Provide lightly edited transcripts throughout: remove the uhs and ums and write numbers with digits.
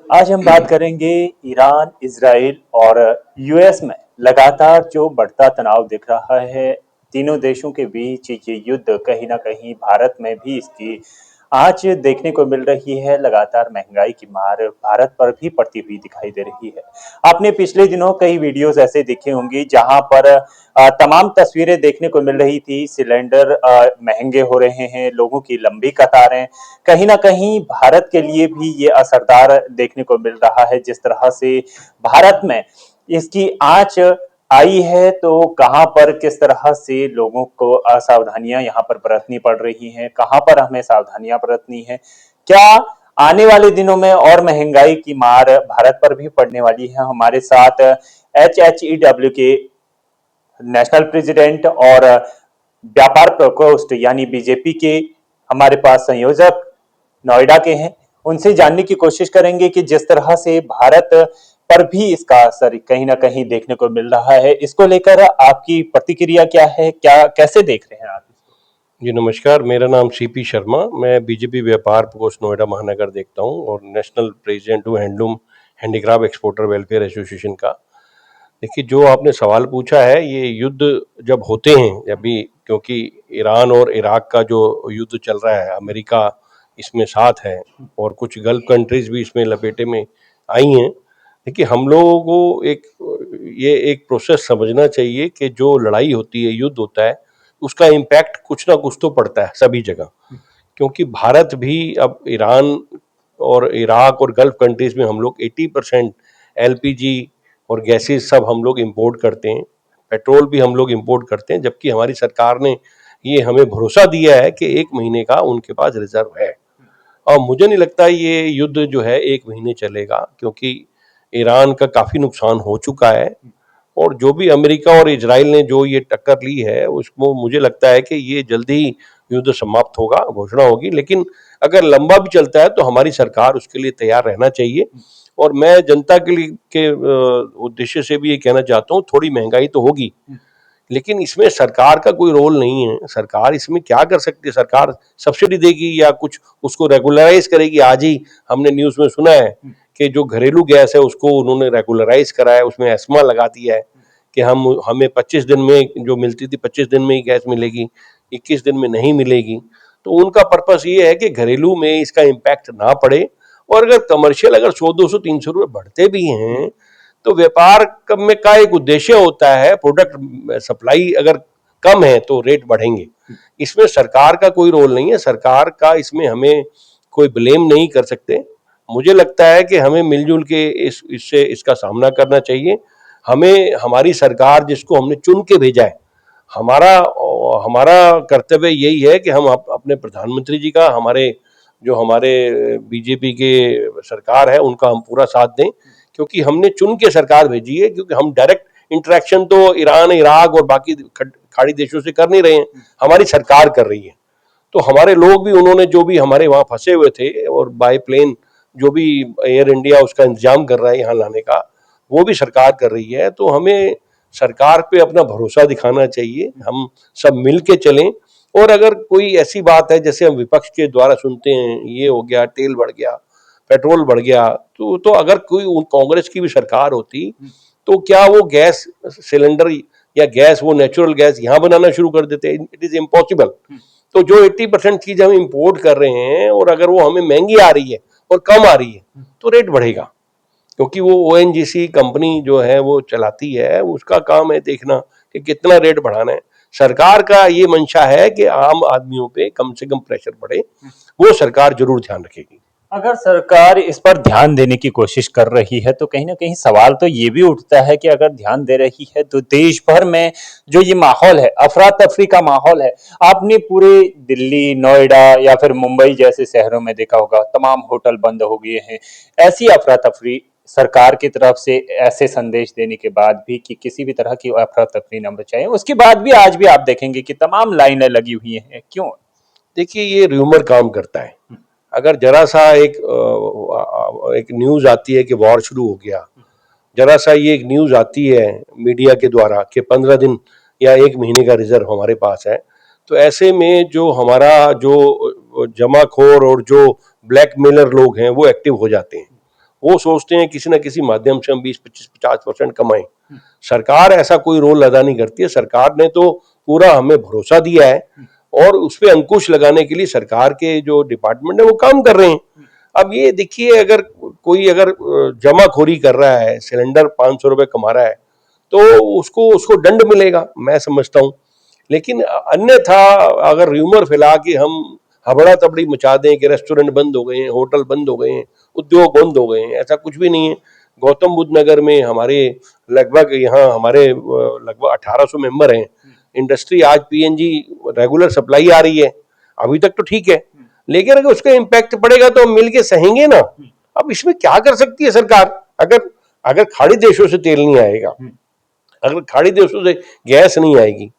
आज हम बात करेंगे ईरान, इजराइल और यूएस में लगातार जो बढ़ता तनाव दिख रहा है। तीनों देशों के बीच ये युद्ध कहीं ना कहीं भारत में भी इसकी आज देखने को मिल रही है। लगातार महंगाई की मार भारत पर भी पड़ती हुई दिखाई दे रही है। आपने पिछले दिनों कई वीडियोस ऐसे देखे होंगे जहां पर तमाम तस्वीरें देखने को मिल रही थी। सिलेंडर महंगे हो रहे हैं, लोगों की लंबी कतारें। कहीं ना कहीं भारत के लिए भी ये असरदार देखने को मिल रहा है। जिस तरह से भारत में इसकी आंच आई है, तो कहां पर किस तरह से लोगों को असावधानियां यहाँ पर बरतनी पड़ रही हैं, कहां पर हमें सावधानियां बरतनी है, क्या आने वाले दिनों में और महंगाई की मार भारत पर भी पड़ने वाली है। हमारे साथ HHEW के नेशनल प्रेसिडेंट और व्यापार प्रकोष्ठ यानी बीजेपी के हमारे पास संयोजक नोएडा के हैं। उनसे जानने की कोशिश करेंगे कि जिस तरह से भारत पर भी इसका असर कहीं ना कहीं देखने को मिल रहा है, इसको लेकर आपकी प्रतिक्रिया क्या है, क्या कैसे देख रहे हैं आप इसको? जी नमस्कार, मेरा नाम CP शर्मा। मैं बीजेपी व्यापार प्रकोष्ठ नोएडा महानगर देखता हूँ और नेशनल प्रेसिडेंट हूँ handloom handicraft exporter welfare association का। देखिए, जो आपने सवाल पूछा है, ये युद्ध जब होते हैं, जब भी, क्योंकि ईरान और इराक का जो युद्ध चल रहा है, अमेरिका इसमें साथ है और कुछ गल्फ कंट्रीज भी इसमें लपेटे में आई हैं। देखिए, हम लोगों को ये एक प्रोसेस समझना चाहिए कि जो लड़ाई होती है, युद्ध होता है, उसका इम्पैक्ट कुछ ना कुछ तो पड़ता है सभी जगह। क्योंकि भारत भी अब ईरान और इराक और गल्फ कंट्रीज में हम लोग 80% LPG और गैसेस सब हम लोग इंपोर्ट करते हैं। पेट्रोल भी हम लोग इंपोर्ट करते हैं, जबकि हमारी सरकार ने ये हमें भरोसा दिया है कि 1 महीने का उनके पास रिजर्व है। और मुझे नहीं लगता ये युद्ध जो है 1 महीने चलेगा, क्योंकि ईरान का काफ़ी नुकसान हो चुका है और जो भी अमेरिका और इजराइल ने जो ये टक्कर ली है, उसको मुझे लगता है कि ये जल्दी ही युद्ध समाप्त होगा, घोषणा होगी। लेकिन अगर लंबा भी चलता है तो हमारी सरकार उसके लिए तैयार रहना चाहिए। और मैं जनता के लिए के उद्देश्य से भी ये कहना चाहता हूँ, थोड़ी महंगाई तो होगी, लेकिन इसमें सरकार का कोई रोल नहीं है। सरकार इसमें क्या कर सकती है? सरकार सब्सिडी देगी या कुछ उसको रेगुलराइज करेगी। आज ही हमने न्यूज़ में सुना है कि जो घरेलू गैस है उसको उन्होंने रेगुलराइज करा है, उसमें एस्मा लगा दिया है कि हमें 25 दिन में जो मिलती थी 25 दिन में ही गैस मिलेगी, 21 दिन में नहीं मिलेगी। तो उनका पर्पस ये है कि घरेलू में इसका इम्पैक्ट ना पड़े। और अगर कमर्शियल अगर 100, 200, 300 रुपये बढ़ते भी हैं, तो व्यापार में का एक उद्देश्य होता है, प्रोडक्ट सप्लाई अगर कम है तो रेट बढ़ेंगे। इसमें सरकार का कोई रोल नहीं है। सरकार का इसमें हमें कोई ब्लेम नहीं कर सकते। मुझे लगता है कि हमें मिलजुल के इसका सामना करना चाहिए। हमें हमारी सरकार जिसको हमने चुन के भेजा है, हमारा हमारा कर्तव्य यही है कि हम अपने प्रधानमंत्री जी का, हमारे बीजेपी के सरकार है, उनका हम पूरा साथ दें, क्योंकि हमने चुन के सरकार भेजी है। क्योंकि हम डायरेक्ट इंटरेक्शन तो ईरान, इराक और बाकी खाड़ी देशों से कर नहीं रहे हैं, हमारी सरकार कर रही है। तो हमारे लोग भी, उन्होंने जो भी हमारे वहाँ फंसे हुए थे और बाय प्लेन जो भी एयर इंडिया उसका इंतजाम कर रहा है यहाँ लाने का, वो भी सरकार कर रही है। तो हमें सरकार पे अपना भरोसा दिखाना चाहिए, हम सब मिल के चलें। और अगर कोई ऐसी बात है जैसे हम विपक्ष के द्वारा सुनते हैं, ये हो गया, तेल बढ़ गया, पेट्रोल बढ़ गया, तो अगर कोई कांग्रेस की भी सरकार होती तो क्या वो गैस सिलेंडर या गैस, वो नेचुरल गैस यहाँ बनाना शुरू कर देते? It is impossible. तो जो 80% चीज हम इंपोर्ट कर रहे हैं और अगर वो हमें महंगी आ रही है और कम आ रही है, तो रेट बढ़ेगा। क्योंकि वो ONGC कंपनी जो है वो चलाती है, उसका काम है देखना कि कितना रेट बढ़ाना है। सरकार का ये मंशा है कि आम आदमियों पे कम से कम प्रेशर पड़े, वो सरकार जरूर ध्यान रखेगी। अगर सरकार इस पर ध्यान देने की कोशिश कर रही है, तो कहीं ना कहीं सवाल तो ये भी उठता है कि अगर ध्यान दे रही है तो देश भर में जो ये माहौल है, अफरा तफरी का माहौल है, आपने पूरे दिल्ली, नोएडा या फिर मुंबई जैसे शहरों में देखा होगा, तमाम होटल बंद हो गए हैं। ऐसी अफरा तफरी सरकार की तरफ से ऐसे संदेश देने के बाद भी कि किसी भी तरह की अफरा तफरी न मचाएं, उसके बाद भी आज भी आप देखेंगे कि तमाम लाइनें लगी हुई हैं। क्यों? देखिए, ये र्यूमर काम करता है। अगर जरा सा एक न्यूज आती है कि वॉर शुरू हो गया, जरा सा ये एक न्यूज आती है मीडिया के द्वारा कि 15 दिन या 1 महीने का रिजर्व हमारे पास है, तो ऐसे में जो हमारा जो जमाखोर और जो ब्लैकमेलर लोग हैं वो एक्टिव हो जाते हैं वो सोचते हैं किसी ना किसी माध्यम से हम 20-25-50% कमाएं। सरकार ऐसा कोई रोल अदा नहीं करती है। सरकार ने तो पूरा हमें भरोसा दिया है और उस पर अंकुश लगाने के लिए सरकार के जो डिपार्टमेंट है वो काम कर रहे हैं। अब ये देखिए, अगर कोई जमाखोरी कर रहा है, सिलेंडर 500 रुपए कमा रहा है, तो उसको उसको दंड मिलेगा, मैं समझता हूँ। लेकिन अन्यथा अगर र्यूमर फैला के हम हबड़ा तबड़ी मचा दें कि रेस्टोरेंट बंद हो गए हैं, होटल बंद हो गए हैं, उद्योग बंद हो गए हैं, ऐसा कुछ भी नहीं है। गौतम बुद्ध नगर में हमारे लगभग 1800 मेंबर हैं। इंडस्ट्री आज पीएनजी रेगुलर सप्लाई आ रही है, अभी तक तो ठीक है, लेकिन अगर उसका इम्पैक्ट पड़ेगा तो हम मिलके सहेंगे ना। अब इसमें क्या कर सकती है सरकार? अगर अगर खाड़ी देशों से तेल नहीं आएगा, अगर खाड़ी देशों से गैस नहीं आएगी,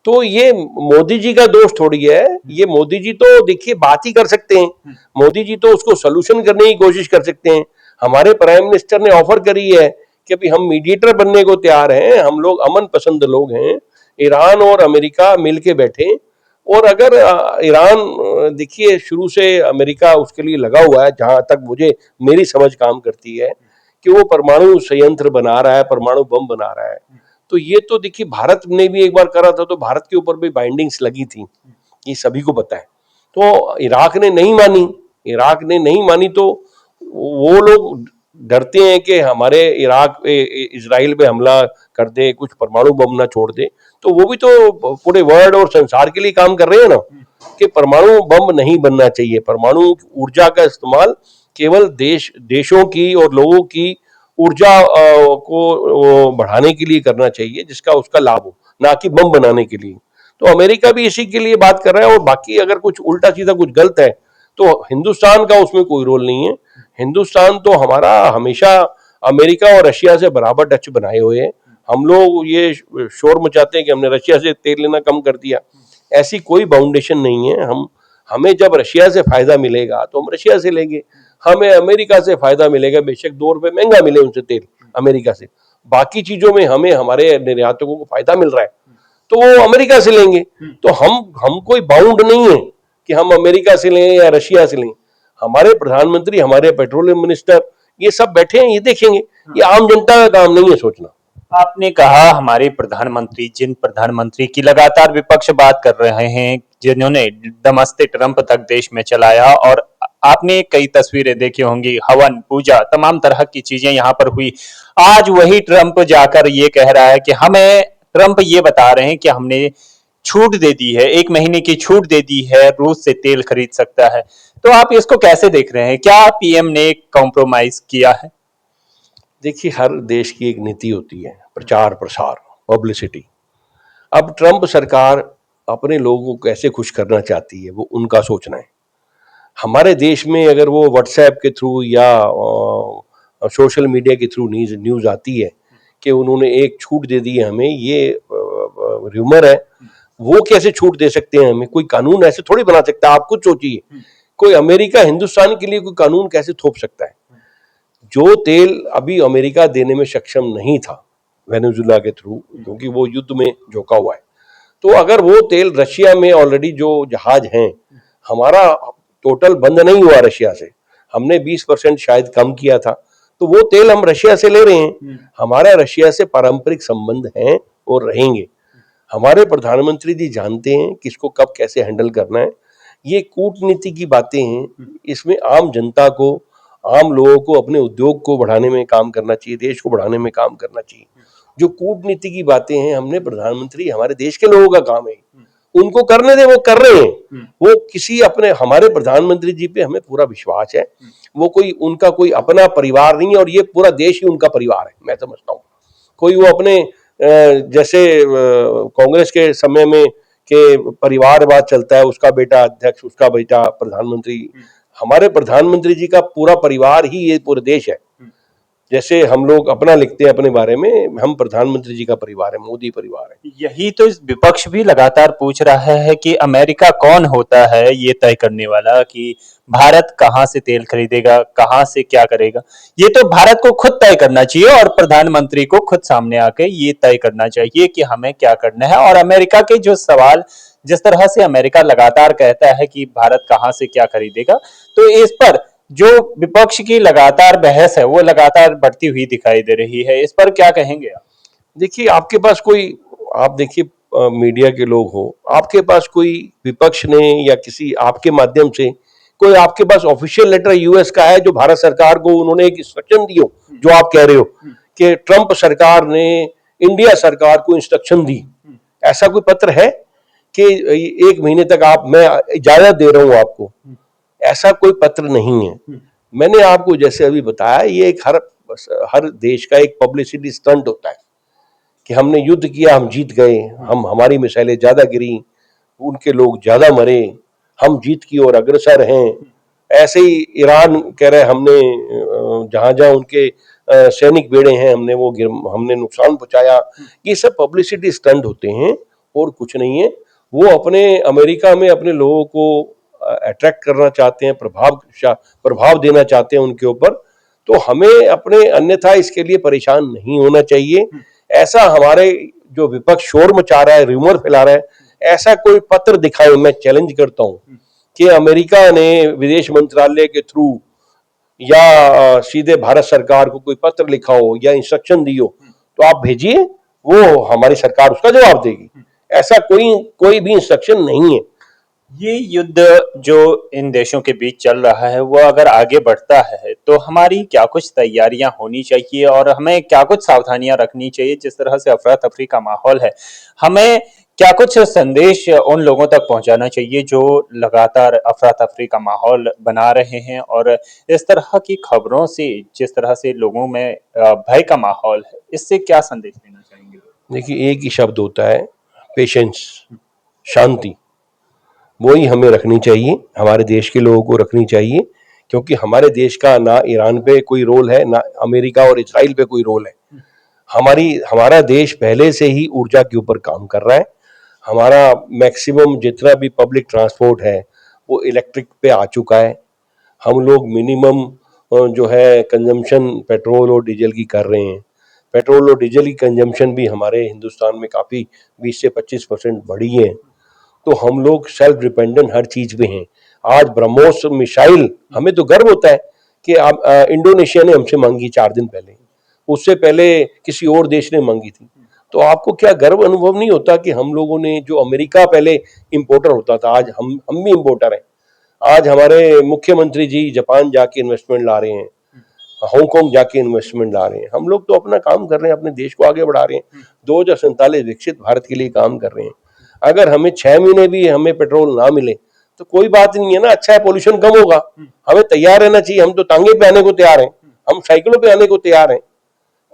तो ये मोदी जी का दोष थोड़ी है। ये मोदी जी तो देखिए बात ही कर सकते हैं, मोदी जी तो उसको सोल्यूशन करने की कोशिश कर सकते हैं। हमारे प्राइम मिनिस्टर ने ऑफर करी है कि अभी हम मीडिएटर बनने को तैयार हैं, हम लोग अमन पसंद लोग हैं, ईरान और अमेरिका मिलके बैठे। और अगर ईरान देखिए शुरू से अमेरिका उसके लिए लगा हुआ है, जहां तक मुझे मेरी समझ काम करती है कि वो परमाणु संयंत्र बना रहा है, परमाणु बम बना रहा है। तो ये तो देखिए भारत ने भी एक बार करा था, तो भारत के ऊपर भी बाइंडिंग्स लगी थी, ये सभी को पता है। तो इराक ने नहीं मानी, इराक ने नहीं मानी, तो वो लोग डरते हैं कि हमारे इराक पे इजराइल पे हमला कर दे, कुछ परमाणु बम ना छोड़ दे। तो वो भी तो पूरे वर्ल्ड और संसार के लिए काम कर रहे हैं ना कि परमाणु बम नहीं बनना चाहिए। परमाणु ऊर्जा का इस्तेमाल केवल देशों की और लोगों की ऊर्जा को बढ़ाने के लिए करना चाहिए, जिसका उसका लाभ हो, ना कि बम बनाने के लिए। तो अमेरिका भी इसी के लिए बात कर रहा है। और बाकी अगर कुछ उल्टा सीधा कुछ गलत है तो हिंदुस्तान का उसमें कोई रोल नहीं है। हिंदुस्तान तो हमारा हमेशा अमेरिका और रशिया से बराबर टच बनाए हुए है। हम लोग ये शोर मचाते हैं कि हमने रशिया से तेल लेना कम कर दिया, ऐसी कोई बाउंडेशन नहीं है। हमें जब रशिया से फायदा मिलेगा तो हम रशिया से लेंगे, हमें अमेरिका से फायदा मिलेगा, बेशक 2 रुपए महंगा मिले उनसे तेल अमेरिका से, बाकी चीजों में हमें हमारे निर्यातकों को फायदा मिल रहा है, तो वो अमेरिका से लेंगे। तो हम कोई बाउंड नहीं है कि हम अमेरिका से लें या रशिया से लें। हमारे प्रधानमंत्री, हमारे पेट्रोलियम मिनिस्टर, ये सब बैठे हैं, ये देखेंगे। ये आम जनता का काम नहीं है सोचना। आपने कहा हमारे प्रधानमंत्री, जिन प्रधानमंत्री की लगातार विपक्ष बात कर रहे हैं, जिन्होंने नमस्ते ट्रंप तक देश में चलाया, और आपने कई तस्वीरें देखी होंगी, हवन पूजा तमाम तरह की चीजें यहाँ पर हुई। आज वही ट्रंप जाकर ये कह रहा है कि ट्रंप ये बता रहे हैं कि हमने छूट दे दी है, 1 महीने की छूट दे दी है, रूस से तेल खरीद सकता है। तो आप इसको कैसे देख रहे हैं? क्या पीएम ने कॉम्प्रोमाइज किया है? देखिए, हर देश की एक नीति होती है, प्रचार प्रसार, पब्लिसिटी। अब ट्रंप सरकार अपने लोगों को कैसे खुश करना चाहती है, वो उनका सोचना है। हमारे देश में अगर वो व्हाट्सएप के थ्रू या सोशल मीडिया के थ्रू न्यूज आती है कि उन्होंने एक छूट दे दी है हमें, ये र्यूमर है। वो कैसे छूट दे सकते हैं हमें? कोई कानून ऐसे थोड़ी बना सकता है, आप खुद सोचिए। कोई अमेरिका हिंदुस्तान के लिए कोई कानून कैसे थोप सकता है? जो तेल अभी अमेरिका देने में सक्षम नहीं था वेनेजुला के थ्रू, क्योंकि वो युद्ध में झोंका हुआ है, तो अगर वो तेल रशिया में ऑलरेडी जो जहाज हैं, हमारा टोटल बंद नहीं हुआ रशिया से, हमने 20% शायद कम किया था, तो वो तेल हम रशिया से ले रहे हैं। हमारा रशिया से पारंपरिक संबंध हैं और रहेंगे। हमारे प्रधानमंत्री जी जानते हैं किसको कब कैसे हैंडल करना है। ये कूटनीति की बातें हैं, इसमें आम जनता को, आम लोगों को अपने उद्योग को बढ़ाने में काम करना चाहिए, देश को बढ़ाने में काम करना चाहिए। जो कूटनीति की बातें हैं, हमने प्रधानमंत्री, हमारे देश के लोगों का काम है, उनको करने दे, वो कर रहे हैं। वो किसी अपने, हमारे प्रधानमंत्री जी पे हमें पूरा विश्वास है। वो कोई उनका कोई अपना परिवार नहीं है, और ये पूरा देश ही उनका परिवार है, मैं समझता हूँ। कोई वो अपने जैसे कांग्रेस के समय में के परिवारवाद चलता है, उसका बेटा अध्यक्ष, उसका बेटा प्रधानमंत्री। हमारे प्रधानमंत्री जी का पूरा परिवार ही ये पूरा देश है। जैसे हम लोग अपना लिखते हैं अपने बारे में, हम प्रधानमंत्री जी का परिवार है, मोदी परिवार है। यही तो इस विपक्ष भी लगातार पूछ रहा है कि अमेरिका कौन होता है ये तय करने वाला, कि भारत कहां से तेल खरीदेगा, कहां से क्या करेगा। ये तो भारत को खुद तय करना चाहिए, और प्रधानमंत्री को खुद सामने आके ये तय करना चाहिए कि हमें क्या करना है। और अमेरिका के जो सवाल, जिस तरह से अमेरिका लगातार कहता है कि भारत कहां से क्या खरीदेगा, तो इस पर जो विपक्ष की लगातार बहस है वो लगातार बढ़ती हुई दिखाई दे रही है, इस पर क्या कहेंगे आप? देखिए, आपके पास कोई, आप देखिए, मीडिया के लोग हो, आपके पास कोई विपक्ष ने या किसी आपके माध्यम से कोई आपके पास ऑफिशियल लेटर यूएस का है जो भारत सरकार को उन्होंने एक इंस्ट्रक्शन दी हो, जो आप कह रहे हो कि ट्रंप सरकार ने इंडिया सरकार को इंस्ट्रक्शन दी? ऐसा कोई पत्र है कि 1 महीने तक आप, मैं इजाजत दे रहा हूं आपको? ऐसा कोई पत्र नहीं है। मैंने आपको जैसे अभी बताया, ये एक हर देश का एक पब्लिसिटी स्टंट होता है कि हमने युद्ध किया, हम जीत गए, हम, हमारी मिसाइलें ज्यादा गिरी, उनके लोग ज्यादा मरे, हम जीत की ओर अग्रसर हैं। ऐसे ही ईरान कह रहे हमने जहां जहां उनके सैनिक बेड़े हैं, हमने नुकसान पहुंचाया। ये सब पब्लिसिटी स्टंट होते हैं और कुछ नहीं है। वो अपने अमेरिका में अपने लोगों को अट्रैक्ट करना चाहते हैं, प्रभाव देना चाहते हैं उनके ऊपर। तो हमें अपने, अन्यथा इसके लिए परेशान नहीं होना चाहिए। ऐसा हमारे जो विपक्ष शोर मचा रहा है, रूमर फैला रहा है, ऐसा कोई पत्र दिखाए, मैं चैलेंज करता हूं कि अमेरिका ने विदेश मंत्रालय के थ्रू या सीधे भारत सरकार को कोई पत्र लिखा हो या इंस्ट्रक्शन दी हो, तो आप भेजिए, वो हमारी सरकार उसका जवाब देगी। ऐसा कोई कोई भी इंस्ट्रक्शन नहीं है। ये युद्ध जो इन देशों के बीच चल रहा है वो अगर आगे बढ़ता है तो हमारी क्या कुछ तैयारियां होनी चाहिए और हमें क्या कुछ सावधानियां रखनी चाहिए? जिस तरह से अफरा तफरी का माहौल है, हमें क्या कुछ संदेश उन लोगों तक पहुंचाना चाहिए जो लगातार अफरा तफरी का माहौल बना रहे हैं और इस तरह की खबरों से जिस तरह से लोगों में भय का माहौल है, इससे क्या संदेश देना चाहेंगे? देखिए, एक ही शब्द होता है, पेशेंस, शांति। वही हमें रखनी चाहिए, हमारे देश के लोगों को रखनी चाहिए, क्योंकि हमारे देश का ना ईरान पे कोई रोल है, ना अमेरिका और इसराइल पे कोई रोल है। हमारा देश पहले से ही ऊर्जा के ऊपर काम कर रहा है। हमारा मैक्सिमम जितना भी पब्लिक ट्रांसपोर्ट है वो इलेक्ट्रिक पे आ चुका है। हम लोग मिनिमम जो है कंजम्पशन पेट्रोल और डीजल की कर रहे हैं। पेट्रोल और डीजल की कंजम्पशन भी हमारे हिंदुस्तान में काफ़ी 20 से 25% बढ़ी है। तो हम लोग सेल्फ डिपेंडेंट हर चीज पे हैं। आज ब्रह्मोस मिसाइल, हमें तो गर्व होता है कि इंडोनेशिया ने हमसे मांगी 4 दिन पहले, उससे पहले किसी और देश ने मांगी थी। तो आपको क्या गर्व अनुभव नहीं होता कि हम लोगों ने, जो अमेरिका पहले इंपोर्टर होता था, आज हम भी इंपोर्टर हैं। आज हमारे मुख्यमंत्री जी जापान जाके इन्वेस्टमेंट ला रहे हैं, हांगकांग जाके इन्वेस्टमेंट ला रहे हैं। हम लोग तो अपना काम कर रहे हैं, अपने देश को आगे बढ़ा रहे हैं। 2047 विकसित भारत के लिए काम कर रहे हैं। अगर हमें 6 महीने भी हमें पेट्रोल ना मिले तो कोई बात नहीं है ना, अच्छा है, पोल्यूशन कम होगा। हमें तैयार रहना चाहिए, हम तो टांगे पे आने को तैयार हैं, हम साइकिलों पे आने को तैयार हैं।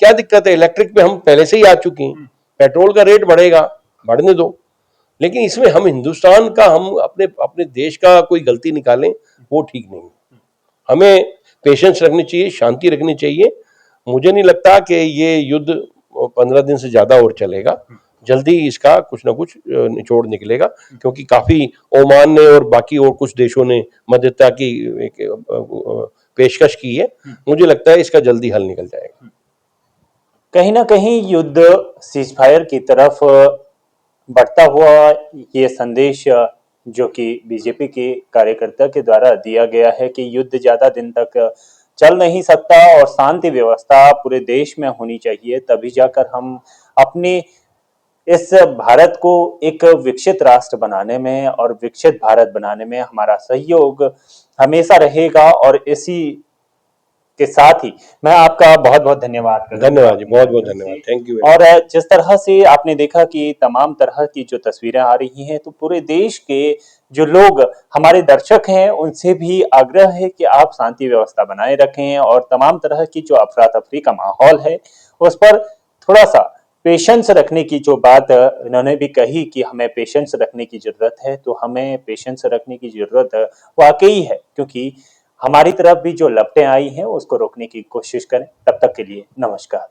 क्या दिक्कत है? इलेक्ट्रिक पे हम पहले से ही आ चुके हैं। पेट्रोल का रेट बढ़ेगा, बढ़ने दो, लेकिन इसमें हम हिंदुस्तान का, हम अपने अपने देश का कोई गलती निकालें, वो ठीक नहीं। हमें पेशेंस रखनी चाहिए, शांति रखनी चाहिए। मुझे नहीं लगता कि ये युद्ध 15 दिन से ज्यादा और चलेगा। जल्दी इसका कुछ ना कुछ निचोड़ निकलेगा, क्योंकि काफी ओमान ने और बाकी और कुछ देशों ने मध्यस्थता की एक पेशकश की है। मुझे लगता है इसका जल्दी हल निकल जाएगा। कहीं ना कहीं युद्ध सीजफायर की तरफ बढ़ता हुआ ये संदेश जो कि बीजेपी के कार्यकर्ता के द्वारा दिया गया है कि युद्ध ज्यादा दिन तक चल नहीं सकता और शांति व्यवस्था पूरे देश में होनी चाहिए, तभी जाकर हम अपने इस भारत को एक विकसित राष्ट्र बनाने में और विकसित भारत बनाने में हमारा सहयोग हमेशा रहेगा। और इसी के साथ ही मैं आपका बहुत बहुत धन्यवाद करता हूं धन्यवाद जी, अपने बहुत बहुत माध्यम धन्यवाद, से। Thank you. और जिस तरह से आपने देखा कि तमाम तरह की जो तस्वीरें आ रही हैं, तो पूरे देश के जो लोग हमारे दर्शक हैं उनसे भी आग्रह है कि आप शांति व्यवस्था बनाए रखें और तमाम तरह की जो अफरा तफरी का माहौल है उस पर थोड़ा सा पेशेंस रखने की जो बात इन्होंने भी कही कि हमें पेशेंस रखने की जरूरत है, तो हमें पेशेंस रखने की जरूरत वाकई है, क्योंकि हमारी तरफ भी जो लपटें आई हैं उसको रोकने की कोशिश करें। तब तक के लिए नमस्कार।